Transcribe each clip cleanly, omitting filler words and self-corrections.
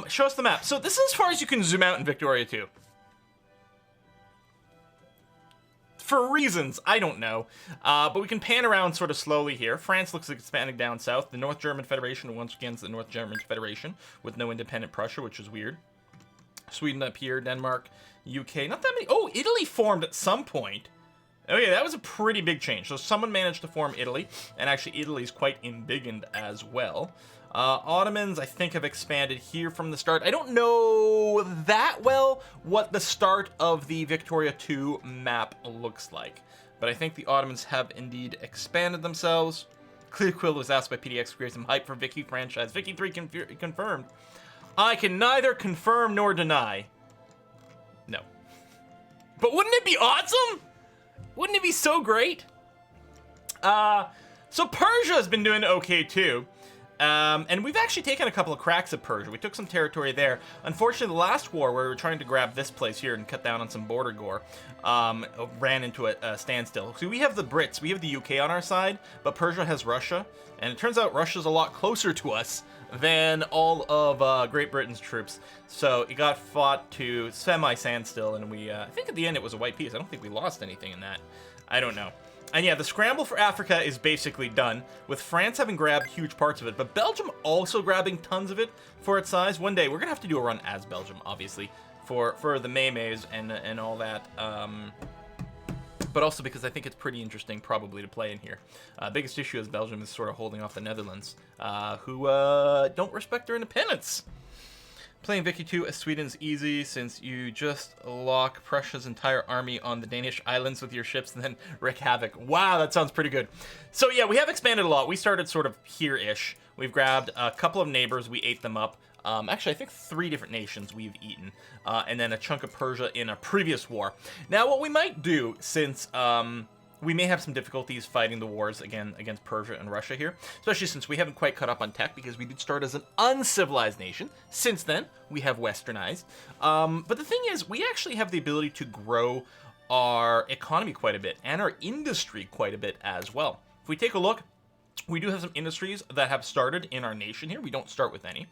Show us the map. So this is as far as you can zoom out in Victoria 2. For reasons, I don't know. But we can pan around sort of slowly here. France looks like expanding down south. The North German Federation, once again, is the North German Federation with no independent Prussia, which is weird. Sweden up here, Denmark, UK, not that many. Oh, Italy formed at some point. Oh yeah, that was a pretty big change. So someone managed to form Italy, and actually Italy's quite embiggened as well. Ottomans, I think, have expanded here from the start. I don't know that well what the start of the Victoria 2 map looks like, but I think the Ottomans have indeed expanded themselves. Clear Quill was asked by PDX to create some hype for Vicky franchise. Vicky 3 confirmed. I can neither confirm nor deny. No. But wouldn't it be awesome? Wouldn't it be so great? So Persia has been doing okay too. And we've actually taken a couple of cracks at Persia. We took some territory there. Unfortunately, the last war where we were trying to grab this place here and cut down on some border gore, ran into a standstill. So we have the Brits, we have the UK on our side, but Persia has Russia. And it turns out Russia's a lot closer to us than all of Great Britain's troops. So it got fought to semi-standstill, and we, I think at the end it was a white peace. I don't think we lost anything in that. I don't know. And yeah, the scramble for Africa is basically done, with France having grabbed huge parts of it, but Belgium also grabbing tons of it for its size. One day, we're going to have to do a run as Belgium, obviously, for the Maymays and all that. But also because I think it's pretty interesting probably to play in here. Biggest issue is Belgium is sort of holding off the Netherlands, who don't respect their independence. Playing Vicky 2 as Sweden's easy since you just lock Prussia's entire army on the Danish islands with your ships and then wreak havoc. Wow, that sounds pretty good. So yeah, we have expanded a lot. We started sort of here-ish. We've grabbed a couple of neighbors. We ate them up. Actually, I think 3 different nations we've eaten. And then a chunk of Persia in a previous war. Now, what we might do, since we may have some difficulties fighting the wars again against Persia and Russia here, especially since we haven't quite caught up on tech because we did start as an uncivilized nation. Since then, we have westernized. But the thing is, we actually have the ability to grow our economy quite a bit and our industry quite a bit as well. If we take a look, we do have some industries that have started in our nation here. We don't start with any.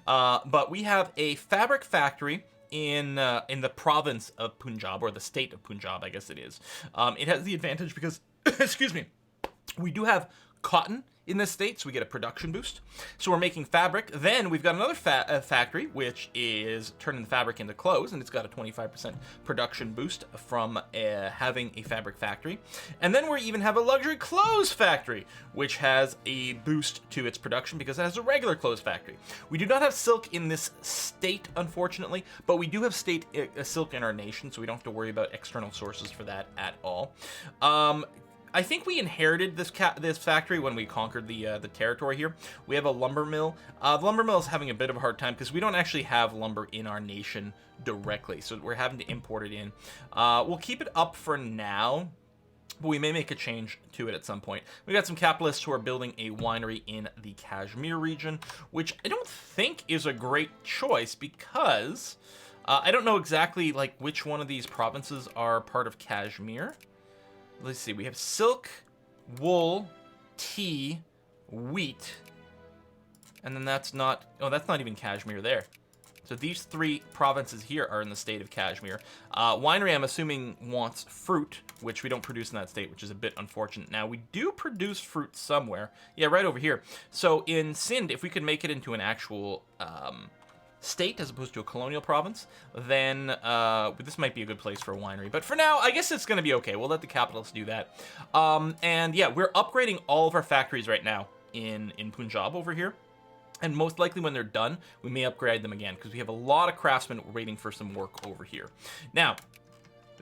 But we have a fabric factory in the province of Punjab, or the state of Punjab, I guess it is. It has the advantage because, excuse me, we do have cotton in this state, so we get a production boost. So we're making fabric. Then we've got another factory, which is turning the fabric into clothes, and it's got a 25% production boost from having a fabric factory. And then we even have a luxury clothes factory, which has a boost to its production because it has a regular clothes factory. We do not have silk in this state, unfortunately, but we do have silk in our nation, so we don't have to worry about external sources for that at all. I think we inherited this factory when we conquered the territory here. We have a lumber mill. The lumber mill is having a bit of a hard time because we don't actually have lumber in our nation directly, so we're having to import it in. We'll keep it up for now, but we may make a change to it at some point. We got some capitalists who are building a winery in the Kashmir region, which I don't think is a great choice because I don't know exactly like which one of these provinces are part of Kashmir. Let's see, we have silk, wool, tea, wheat, and then that's not even Kashmir there. So these 3 provinces here are in the state of Kashmir. Winery, I'm assuming, wants fruit, which we don't produce in that state, which is a bit unfortunate. Now, we do produce fruit somewhere. Yeah, right over here. So in Sindh, if we could make it into an actual state as opposed to a colonial province, then this might be a good place for a winery. But for now, I guess it's going to be okay. We'll let the capitalists do that. And yeah, we're upgrading all of our factories right now in Punjab over here. And most likely when they're done, we may upgrade them again because we have a lot of craftsmen waiting for some work over here. Now,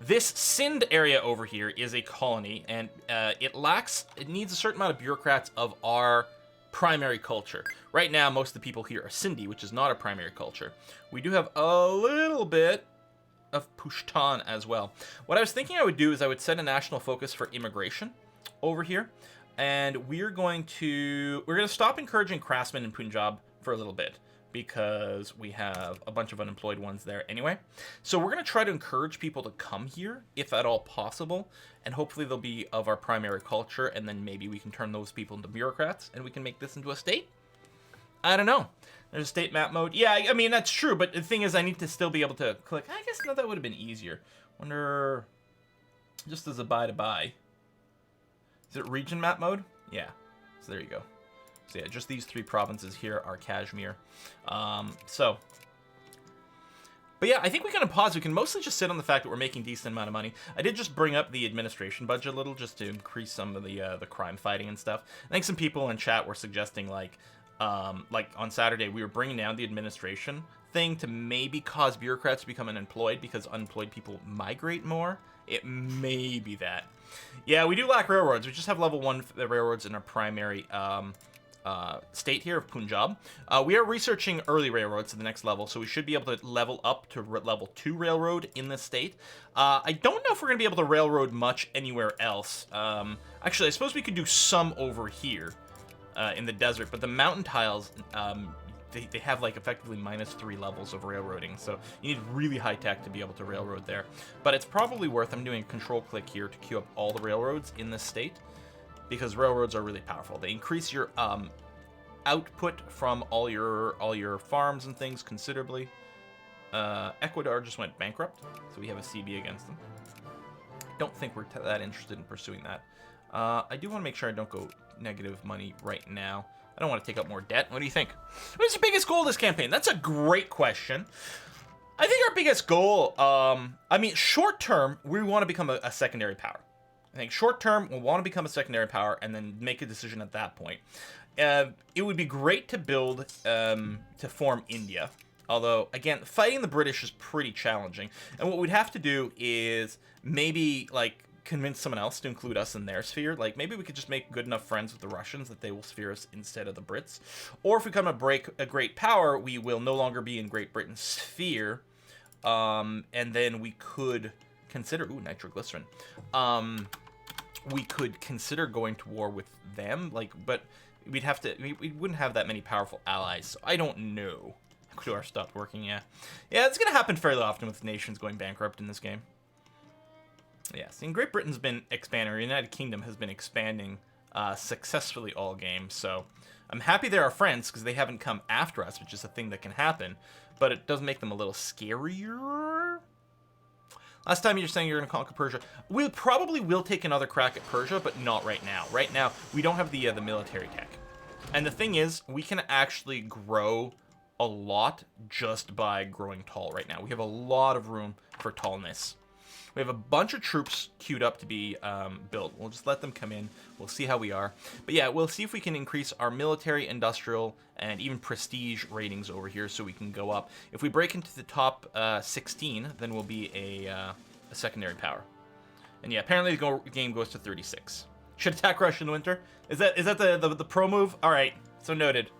this Sindh area over here is a colony, and it needs a certain amount of bureaucrats of our primary culture. Right now, most of the people here are Sindhi, which is not a primary culture. We do have a little bit of Pushtun as well. What I was thinking I would do is I would set a national focus for immigration over here, and we're going to stop encouraging craftsmen in Punjab for a little bit because we have a bunch of unemployed ones there anyway. So we're going to try to encourage people to come here, if at all possible, and hopefully they'll be of our primary culture, and then maybe we can turn those people into bureaucrats, and we can make this into a state? I don't know. There's a state map mode. Yeah, I mean, that's true, but the thing is I need to still be able to click. I guess no, that would have been easier. Wonder, just as a by. Is it region map mode? Yeah, so there you go. So yeah, just these 3 provinces here are Kashmir. But yeah, I think we can pause. We can mostly just sit on the fact that we're making decent amount of money. I did just bring up the administration budget a little just to increase some of the crime fighting and stuff. I think some people in chat were suggesting like on Saturday we were bringing down the administration thing to maybe cause bureaucrats to become unemployed because unemployed people migrate more. It may be that. Yeah, we do lack railroads. We just have level 1 railroads in our primary state here of Punjab. We are researching early railroads to the next level, so we should be able to level up to level 2 railroad in this state. I don't know if we're going to be able to railroad much anywhere else. Actually, I suppose we could do some over here in the desert, but the mountain tiles, they have like effectively -3 levels of railroading, so you need really high tech to be able to railroad there. But it's probably worth, I'm doing a control click here to queue up all the railroads in this state, because railroads are really powerful. They increase your output from all your farms and things considerably. Ecuador just went bankrupt, so we have a CB against them. Don't think we're that interested in pursuing that. I do want to make sure I don't go negative money right now. I don't want to take up more debt. What do you think? What is your biggest goal of this campaign? That's a great question. I think our biggest goal, I mean, short term, we want to become a secondary power. I think short term, we'll want to become a secondary power and then make a decision at that point. It would be great to build, to form India. Although, again, fighting the British is pretty challenging. And what we'd have to do is maybe, like, convince someone else to include us in their sphere. Like, maybe we could just make good enough friends with the Russians that they will sphere us instead of the Brits. Or if we become a great power, we will no longer be in Great Britain's sphere. And then we could consider... Ooh, nitroglycerin. We could consider going to war with them. Like, but we'd have to... We wouldn't have that many powerful allies. So I don't know. Ecuador stopped working, yeah. Yeah, it's going to happen fairly often with nations going bankrupt in this game. Yes, and Great Britain's been expanding, or United Kingdom has been expanding successfully all games, so I'm happy they're our friends because they haven't come after us, which is a thing that can happen, but it does make them a little scarier. Last time you were saying you're going to conquer Persia. We probably will take another crack at Persia, but not right now. Right now, we don't have the military tech. And the thing is, we can actually grow a lot just by growing tall right now. We have a lot of room for tallness. We have a bunch of troops queued up to be built. We'll just let them come in. We'll see how we are. But yeah, we'll see if we can increase our military, industrial, and even prestige ratings over here so we can go up. If we break into the top 16, then we'll be a secondary power. And yeah, apparently the game goes to 36. Should attack Russia in the winter. Is that the pro move? All right, so noted.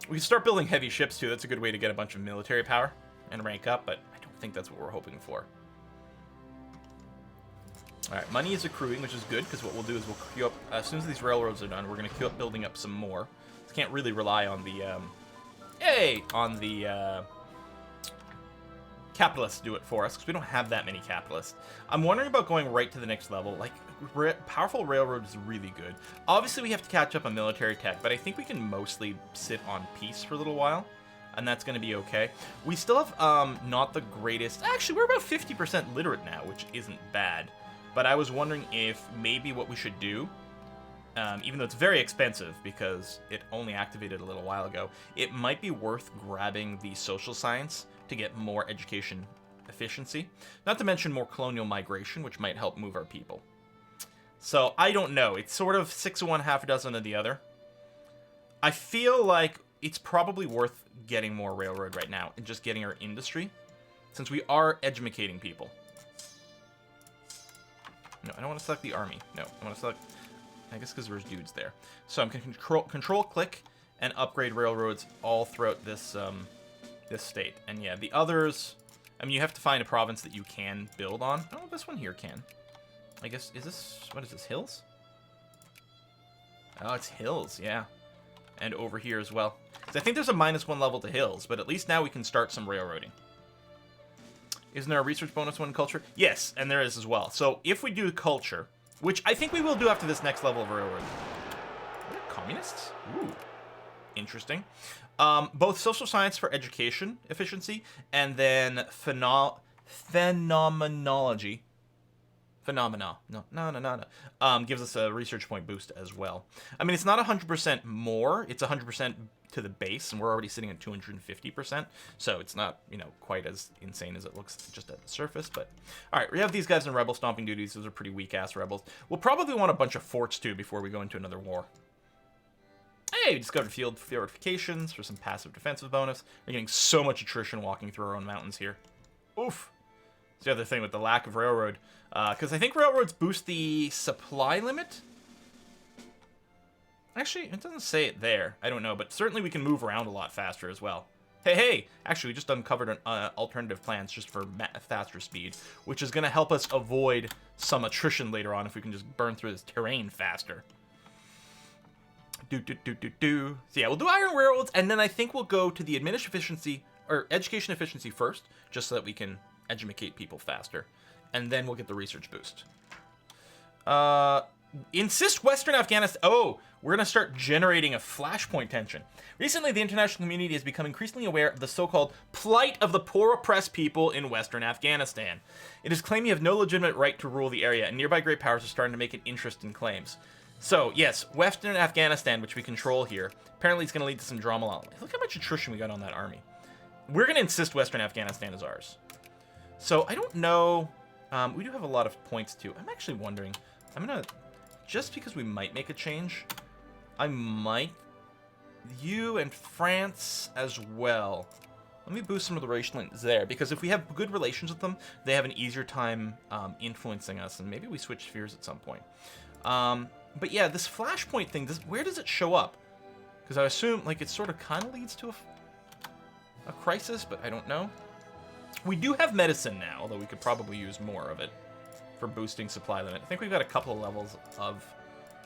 We can start building heavy ships too. That's a good way to get a bunch of military power and rank up, but I think that's what we're hoping for. Alright, money is accruing, which is good, because what we'll do is we'll queue up, as soon as these railroads are done, we're going to queue up building up some more. So can't really rely on the, capitalists to do it for us, because we don't have that many capitalists. I'm wondering about going right to the next level. Like, powerful railroad is really good. Obviously, we have to catch up on military tech, but I think we can mostly sit on peace for a little while. And that's going to be okay. We still have not the greatest... Actually, we're about 50% literate now, which isn't bad. But I was wondering if maybe what we should do, even though it's very expensive because it only activated a little while ago, it might be worth grabbing the social science to get more education efficiency. Not to mention more colonial migration, which might help move our people. So, I don't know. It's sort of 6 of one, half a dozen of the other. I feel like it's probably worth getting more railroad right now and just getting our industry, since we are educating people. No, I don't want to select the army. No, I want to select, I guess because there's dudes there. So I'm going to control click and upgrade railroads all throughout this this state. And yeah, the others, I mean, you have to find a province that you can build on. Oh, this one here can. I guess, is this, what is this, hills? Oh, it's hills, yeah. And over here as well. So I think there's a -1 level to hills, but at least now we can start some railroading. Isn't there a research bonus one in culture? Yes, and there is as well. So if we do culture, which I think we will do after this next level of railroad. Are they communists? Ooh. Interesting. Both social science for education efficiency and then phenomenology. Phenomena. No. Gives us a research point boost as well. I mean, it's not 100% more. It's 100% to the base, and we're already sitting at 250%. So it's not, quite as insane as it looks just at the surface. But all right, we have these guys in rebel stomping duties. Those are pretty weak-ass rebels. We'll probably want a bunch of forts, too, before we go into another war. Hey, we discovered field fortifications for some passive defensive bonus. We're getting so much attrition walking through our own mountains here. Oof. It's the other thing with the lack of railroad. Because I think railroads boost the supply limit. Actually, it doesn't say it there. I don't know, but certainly we can move around a lot faster as well. Hey! Actually, we just uncovered an alternative plans just for faster speed, which is going to help us avoid some attrition later on if we can just burn through this terrain faster. So yeah, we'll do iron railroads, and then I think we'll go to the education efficiency first, just so that we can educate people faster. And then we'll get the research boost. Insist Western Afghanistan. Oh, we're going to start generating a flashpoint tension. Recently, the international community has become increasingly aware of the so-called plight of the poor oppressed people in Western Afghanistan. It is claimed you have no legitimate right to rule the area, and nearby great powers are starting to make an interest in claims. So, yes, Western Afghanistan, which we control here, apparently it's going to lead to some drama. Look how much attrition we got on that army. We're going to insist Western Afghanistan is ours. So, I don't know. We do have a lot of points, too. I'm actually wondering. I'm going to, just because we might make a change, I might. You and France as well. Let me boost some of the relations there, because if we have good relations with them, they have an easier time influencing us, and maybe we switch spheres at some point. But yeah, this flashpoint thing, where does it show up? Because I assume, it sort of kind of leads to a crisis, but I don't know. We do have medicine now, although we could probably use more of it for boosting supply limit. I think we've got a couple of levels of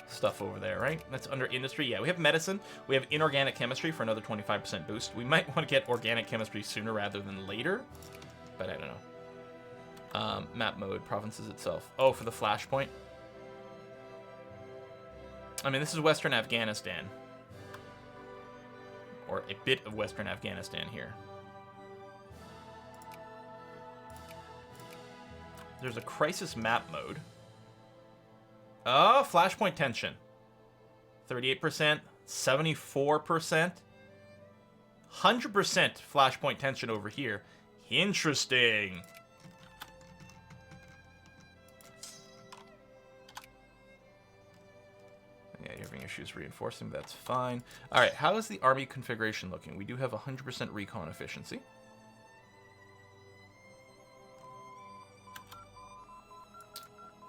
stuff over there, right? That's under industry. Yeah, we have medicine. We have inorganic chemistry for another 25% boost. We might want to get organic chemistry sooner rather than later, but I don't know. Map mode, provinces itself. Oh, for the flashpoint? I mean, this is Western Afghanistan. Or a bit of Western Afghanistan here. There's a crisis map mode. Oh, flashpoint tension. 38%, 74%. 100% flashpoint tension over here. Interesting. Yeah, you're having issues reinforcing. That's fine. All right, how is the army configuration looking? We do have 100% recon efficiency.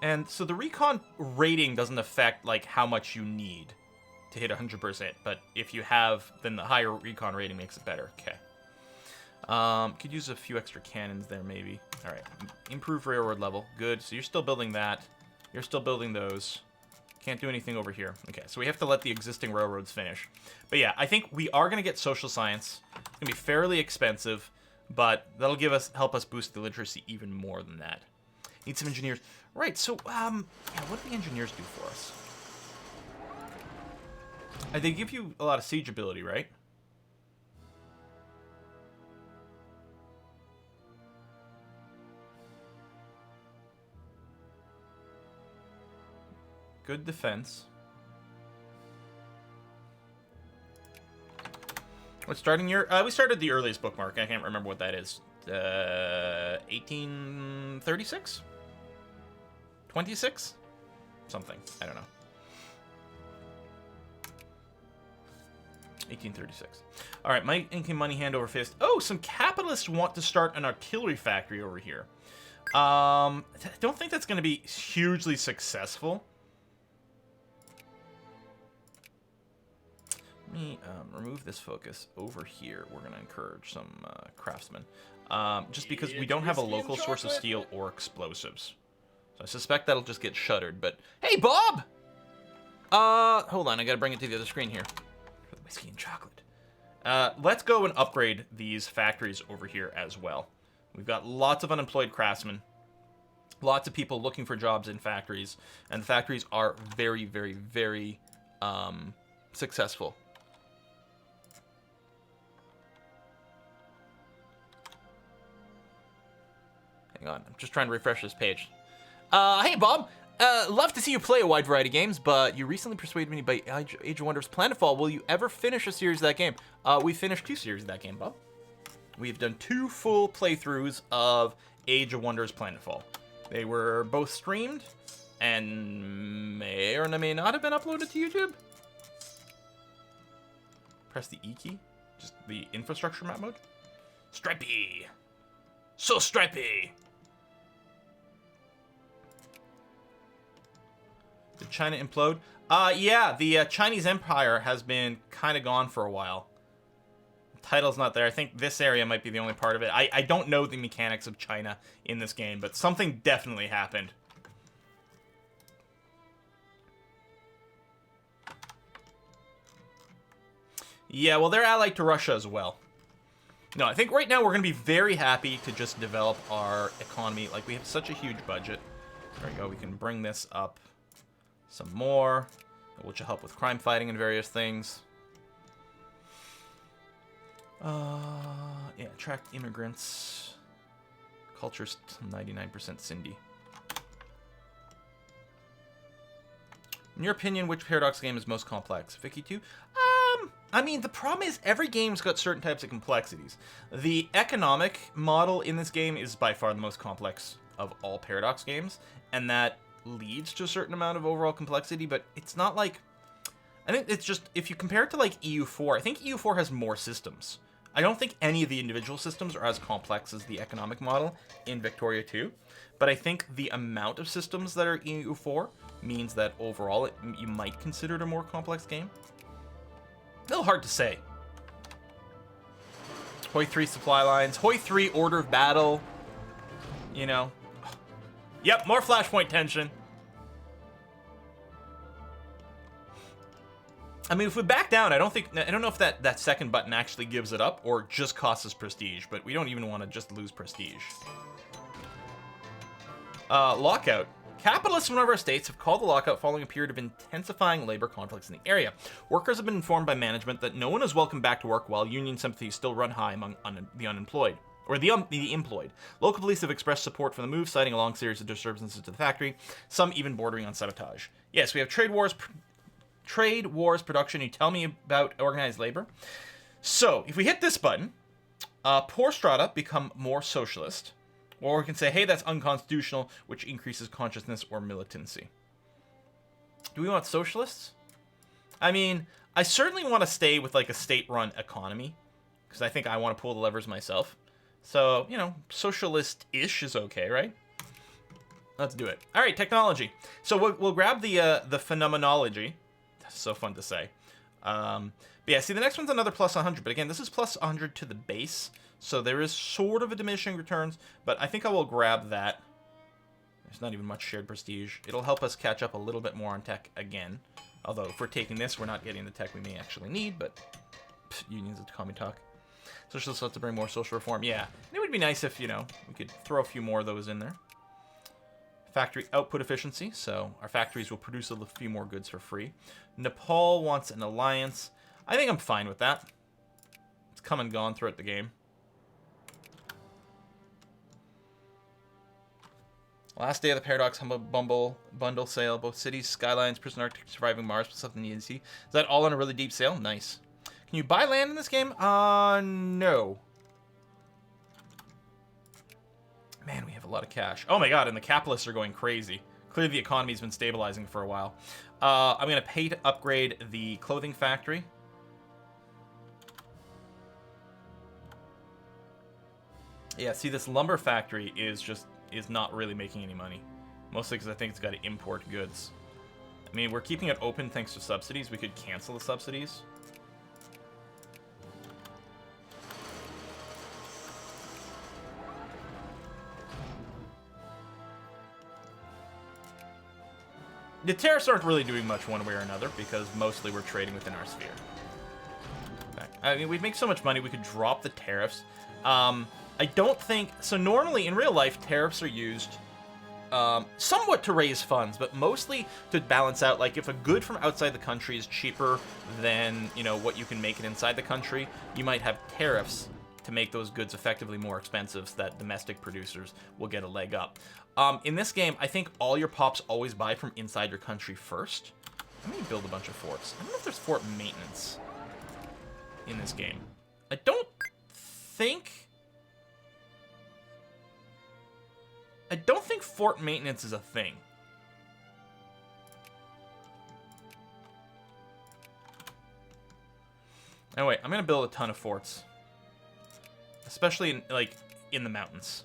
And so the recon rating doesn't affect how much you need to hit 100%, but if you have, then the higher recon rating makes it better. Okay. Could use a few extra cannons there, maybe. All right. Improve railroad level. Good. So you're still building that. You're still building those. Can't do anything over here. Okay, so we have to let the existing railroads finish. But yeah, I think we are going to get social science. It's going to be fairly expensive, but that'll help us boost the literacy even more than that. Need some engineers. Right, so, yeah, what do the engineers do for us? They give you a lot of siege ability, right? Good defense. What starting year? We started the earliest bookmark. I can't remember what that is. 1836? 26? Something. I don't know. 1836. All right, my income money hand over fist. Oh, some capitalists want to start an artillery factory over here. I don't think that's going to be hugely successful. Let me remove this focus over here. We're going to encourage some craftsmen. Just because we don't have a local source of steel or explosives. So I suspect that'll just get shuttered, but... Hey, Bob! Hold on, I gotta bring it to the other screen here. For the whiskey and chocolate. Let's go and upgrade these factories over here as well. We've got lots of unemployed craftsmen. Lots of people looking for jobs in factories. And the factories are very, very, very successful. Hang on, I'm just trying to refresh this page. Hey, Bob. Love to see you play a wide variety of games, but you recently persuaded me by Age of Wonders Planetfall. Will you ever finish a series of that game? We finished 2 series of that game, Bob. We've done 2 full playthroughs of Age of Wonders Planetfall. They were both streamed and may or may not have been uploaded to YouTube. Press the E key. Just the infrastructure map mode. Stripey. So stripey. Did China implode? Yeah, the Chinese Empire has been kind of gone for a while. The title's not there. I think this area might be the only part of it. I don't know the mechanics of China in this game, but something definitely happened. Yeah, well, they're allied to Russia as well. No, I think right now we're going to be very happy to just develop our economy. Like, we have such a huge budget. There we go. We can bring this up some more, which will help with crime fighting and various things. Yeah, attract immigrants. Culture's 99% Cindy. In your opinion, which Paradox game is most complex? Vicky 2? I mean, the problem is every game's got certain types of complexities. The economic model in this game is by far the most complex of all Paradox games, and that leads to a certain amount of overall complexity, but it's not like... I think it's just, if you compare it to, like, EU4, I think EU4 has more systems. I don't think any of the individual systems are as complex as the economic model in Victoria 2, but I think the amount of systems that are in EU4 means that overall you might consider it a more complex game. A little hard to say. Hoi 3 supply lines. Hoi 3 order of battle. You know. Yep, more flashpoint tension. I mean, if we back down, I don't know if that second button actually gives it up or just costs us prestige, but we don't even want to just lose prestige. Lockout. Capitalists in one of our states have called the lockout following a period of intensifying labor conflicts in the area. Workers have been informed by management that no one is welcome back to work while union sympathies still run high among the unemployed. Or the employed. Local police have expressed support for the move, citing a long series of disturbances to the factory, some even bordering on sabotage. Yes, we have trade wars production. You tell me about organized labor. So, if we hit this button, poor strata become more socialist. Or we can say, hey, that's unconstitutional, which increases consciousness or militancy. Do we want socialists? I mean, I certainly want to stay with, like, a state-run economy, because I think I want to pull the levers myself. So, you know, socialist-ish is okay, right? Let's do it. All right, technology. So we'll grab the phenomenology. That's so fun to say. But yeah, see, the next one's another plus 100. But again, this is plus 100 to the base. So there is sort of a diminishing returns, but I think I will grab that. There's not even much shared prestige. It'll help us catch up a little bit more on tech again. Although, if we're taking this, we're not getting the tech we may actually need, but unions at commie talk. Socialists have to bring more social reform. Yeah, and it would be nice if, you know, we could throw a few more of those in there. Factory output efficiency, so our factories will produce a few more goods for free. Nepal wants an alliance. I think I'm fine with that. It's come and gone throughout the game. Last day of the Paradox bundle sale. Both cities, skylines, prison architect, surviving Mars, plus something you need to see. Is that all on a really deep sale? Nice. Can you buy land in this game? No. Man, we have a lot of cash. Oh my god, and the capitalists are going crazy. Clearly the economy's been stabilizing for a while. I'm going to pay to upgrade the clothing factory. Yeah, see, this lumber factory is not really making any money. Mostly because I think it's got to import goods. I mean, we're keeping it open thanks to subsidies. We could cancel the subsidies. The tariffs aren't really doing much one way or another because mostly we're trading within our sphere. I mean, we'd make so much money, we could drop the tariffs. I don't think... So normally, in real life, tariffs are used somewhat to raise funds, but mostly to balance out, like, if a good from outside the country is cheaper than, you know, what you can make it inside the country, you might have tariffs to make those goods effectively more expensive so that domestic producers will get a leg up. In this game, I think all your pops always buy from inside your country first. Let me build a bunch of forts. I don't know if there's fort maintenance in this game. I don't think fort maintenance is a thing. Anyway, I'm gonna build a ton of forts, especially in the mountains.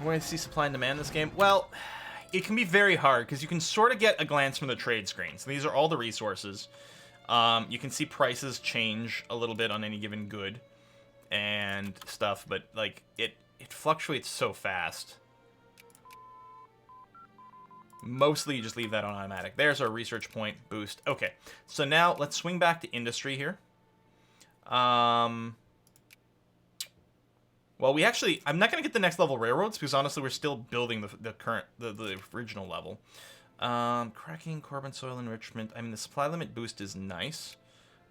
When I see supply and demand in this game, well, it can be very hard because you can sort of get a glance from the trade screens. These are all the resources. You can see prices change a little bit on any given good and stuff, but like it fluctuates so fast. Mostly you just leave that on automatic. There's our research point boost. Okay, so now let's swing back to industry here. Well, I'm not going to get the next level railroads because honestly we're still building the original level. Cracking, carbon soil enrichment. I mean, the supply limit boost is nice,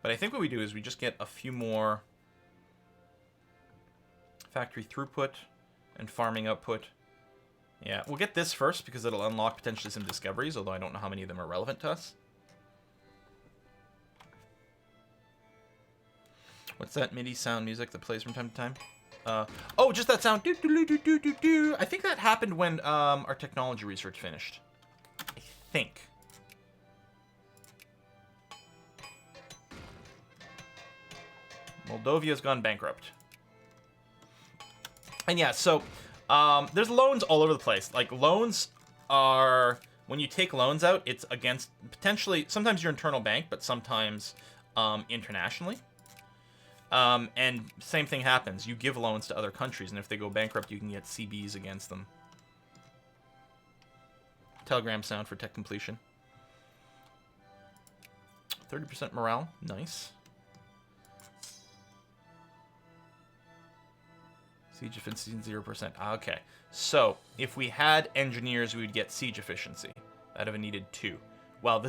but I think what we do is we just get a few more factory throughput and farming output. Yeah, we'll get this first because it'll unlock potentially some discoveries, although I don't know how many of them are relevant to us. What's that MIDI sound music that plays from time to time? Oh, just that sound. Do, do, do, do, do, do. I think that happened when our technology research finished. I think. Moldova's gone bankrupt. And yeah, so there's loans all over the place. Like, loans are, when you take loans out, it's against potentially, sometimes your internal bank, but sometimes internationally. And same thing happens. You give loans to other countries, and if they go bankrupt, you can get CBs against them. Telegram sound for tech completion. 30% morale. Nice. Siege efficiency 0%. Okay. So, if we had engineers, we would get siege efficiency. That would have needed 2. Wow, this